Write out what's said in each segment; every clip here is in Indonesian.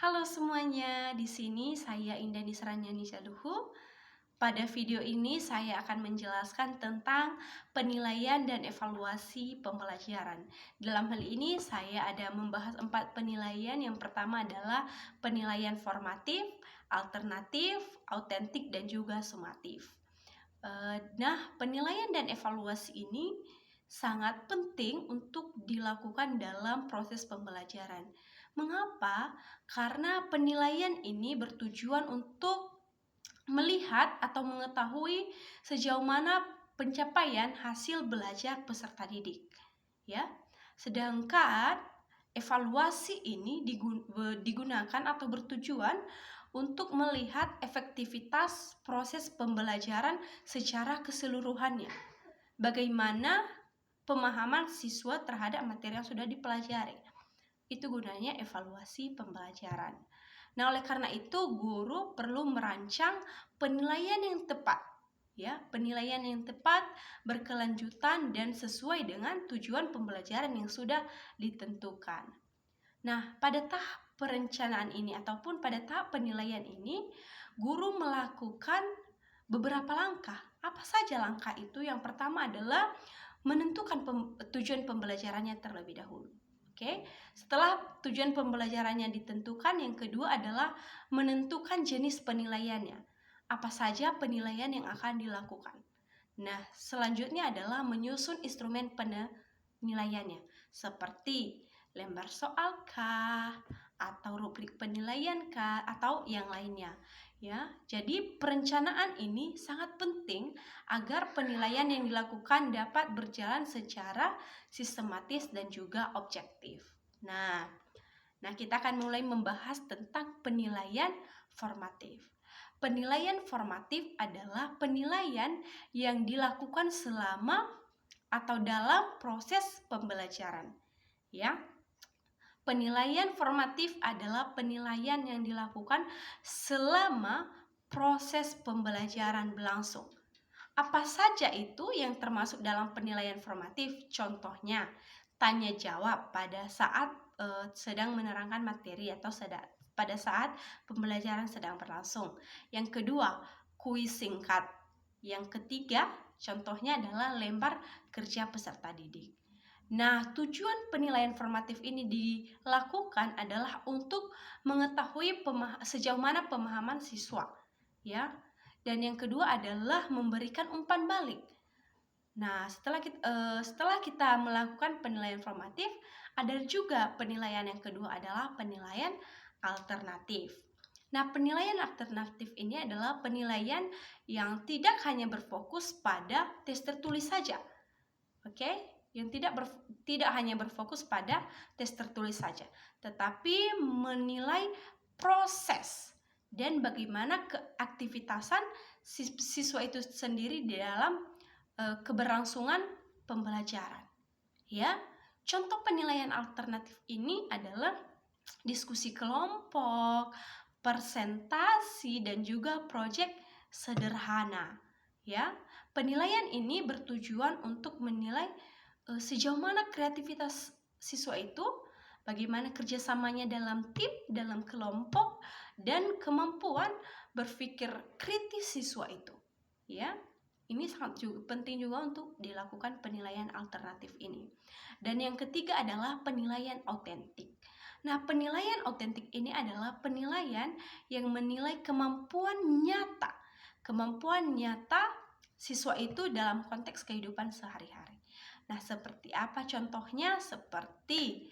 Halo semuanya, di sini saya Indah Nisranyani Jaluhu. Pada video ini saya akan menjelaskan tentang penilaian dan evaluasi pembelajaran. Dalam hal ini saya ada membahas 4 penilaian. Yang pertama adalah penilaian formatif, alternatif, autentik, dan juga sumatif. Nah, penilaian dan evaluasi ini sangat penting untuk dilakukan dalam proses pembelajaran. Mengapa? Karena penilaian ini bertujuan untuk melihat atau mengetahui sejauh mana pencapaian hasil belajar peserta didik, ya. Sedangkan evaluasi ini digunakan atau bertujuan untuk melihat efektivitas proses pembelajaran secara keseluruhannya. Bagaimana pemahaman siswa terhadap materi yang sudah dipelajari. Itu gunanya evaluasi pembelajaran. Nah, oleh karena itu guru perlu merancang penilaian yang tepat, ya, penilaian yang tepat, berkelanjutan dan sesuai dengan tujuan pembelajaran yang sudah ditentukan. Nah, pada tahap perencanaan ini ataupun pada tahap penilaian ini, guru melakukan beberapa langkah. Apa saja langkah itu? Yang pertama adalah menentukan tujuan pembelajarannya terlebih dahulu. Oke, setelah tujuan pembelajarannya ditentukan, yang kedua adalah menentukan jenis penilaiannya. Apa saja penilaian yang akan dilakukan. Nah, selanjutnya adalah menyusun instrumen penilaiannya, seperti lembar soal kah, atau rubrik penilaian kah, atau yang lainnya. Ya, jadi perencanaan ini sangat penting agar penilaian yang dilakukan dapat berjalan secara sistematis dan juga objektif. Nah, kita akan mulai membahas tentang penilaian formatif. Penilaian formatif adalah penilaian yang dilakukan selama atau dalam proses pembelajaran. Ya, penilaian formatif adalah penilaian yang dilakukan selama proses pembelajaran berlangsung. Apa saja itu yang termasuk dalam penilaian formatif? Contohnya, tanya jawab pada saat sedang menerangkan materi atau pada saat pembelajaran sedang berlangsung. Yang kedua, kuis singkat. Yang ketiga, contohnya adalah lembar kerja peserta didik. Nah, tujuan penilaian formatif ini dilakukan adalah untuk mengetahui sejauh mana pemahaman siswa, ya. Dan yang kedua adalah memberikan umpan balik. Nah, setelah kita melakukan penilaian formatif, ada juga penilaian yang kedua adalah penilaian alternatif. Nah, penilaian alternatif ini adalah penilaian yang tidak hanya berfokus pada tes tertulis saja. Oke? Yang tidak hanya berfokus pada tes tertulis saja, tetapi menilai proses dan bagaimana keaktivitasan siswa itu sendiri di dalam keberlangsungan pembelajaran. Ya, contoh penilaian alternatif ini adalah diskusi kelompok, presentasi, dan juga proyek sederhana. Ya, penilaian ini bertujuan untuk menilai sejauh mana kreativitas siswa itu, bagaimana kerjasamanya dalam tim, dalam kelompok, dan kemampuan berpikir kritis siswa itu. Ya, ini sangat penting juga untuk dilakukan penilaian alternatif ini. Dan yang ketiga adalah penilaian autentik. Nah, penilaian autentik ini adalah penilaian yang menilai kemampuan nyata siswa itu dalam konteks kehidupan sehari-hari. Nah, seperti apa contohnya? Seperti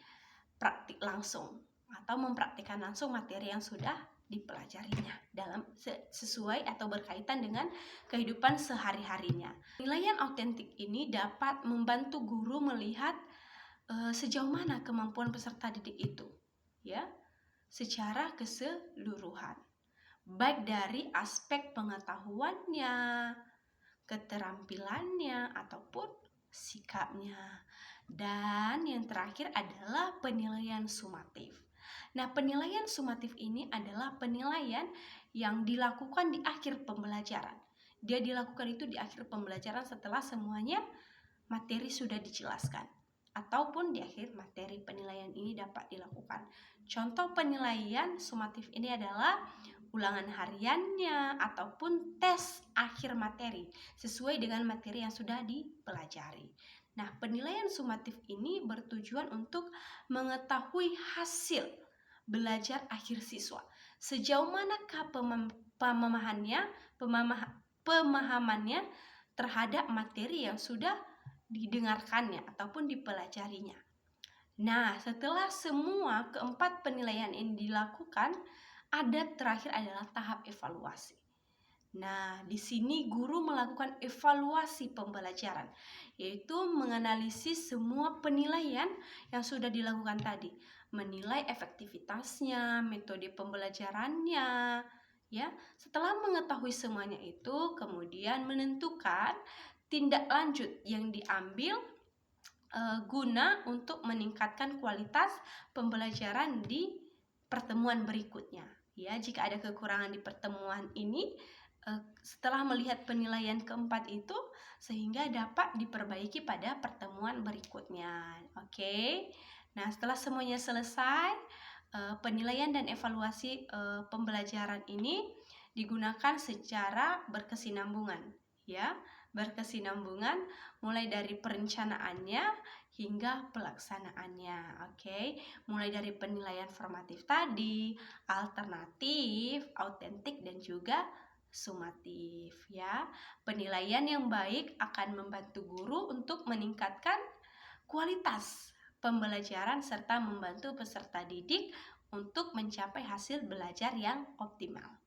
praktik langsung atau mempraktikkan langsung materi yang sudah dipelajarinya dalam sesuai atau berkaitan dengan kehidupan sehari-harinya. Penilaian autentik ini dapat membantu guru melihat sejauh mana kemampuan peserta didik itu, ya, secara keseluruhan, baik dari aspek pengetahuannya, keterampilannya, ataupun sikapnya. Dan yang terakhir adalah penilaian sumatif. Nah, penilaian sumatif ini adalah penilaian yang dilakukan di akhir pembelajaran. Dia dilakukan itu di akhir pembelajaran setelah semuanya materi sudah dijelaskan. ataupun di akhir materi penilaian ini dapat dilakukan. Contoh penilaian sumatif ini adalah ulangan hariannya ataupun tes akhir materi sesuai dengan materi yang sudah dipelajari. Nah, penilaian sumatif ini bertujuan untuk mengetahui hasil belajar akhir siswa. Sejauh manakah pemahamannya terhadap materi yang sudah didengarkannya ataupun dipelajarinya. Nah, setelah semua keempat penilaian ini dilakukan, ada terakhir adalah tahap evaluasi. Nah, di sini guru melakukan evaluasi pembelajaran, yaitu menganalisis semua penilaian yang sudah dilakukan tadi, menilai efektivitasnya, metode pembelajarannya, ya. Setelah mengetahui semuanya itu, kemudian menentukan tindak lanjut yang diambil guna untuk meningkatkan kualitas pembelajaran di pertemuan berikutnya. Ya, jika ada kekurangan di pertemuan ini, setelah melihat penilaian keempat itu, sehingga dapat diperbaiki pada pertemuan berikutnya. Oke. Nah, setelah semuanya selesai, penilaian dan evaluasi pembelajaran ini digunakan secara berkesinambungan, ya. Berkesinambungan mulai dari perencanaannya hingga pelaksanaannya. Oke. Mulai dari penilaian formatif tadi, alternatif, autentik, dan juga sumatif, ya. Penilaian yang baik akan membantu guru untuk meningkatkan kualitas pembelajaran serta membantu peserta didik untuk mencapai hasil belajar yang optimal.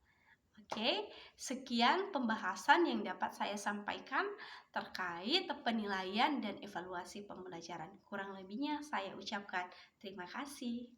Oke, sekian pembahasan yang dapat saya sampaikan terkait penilaian dan evaluasi pembelajaran. Kurang lebihnya saya ucapkan terima kasih.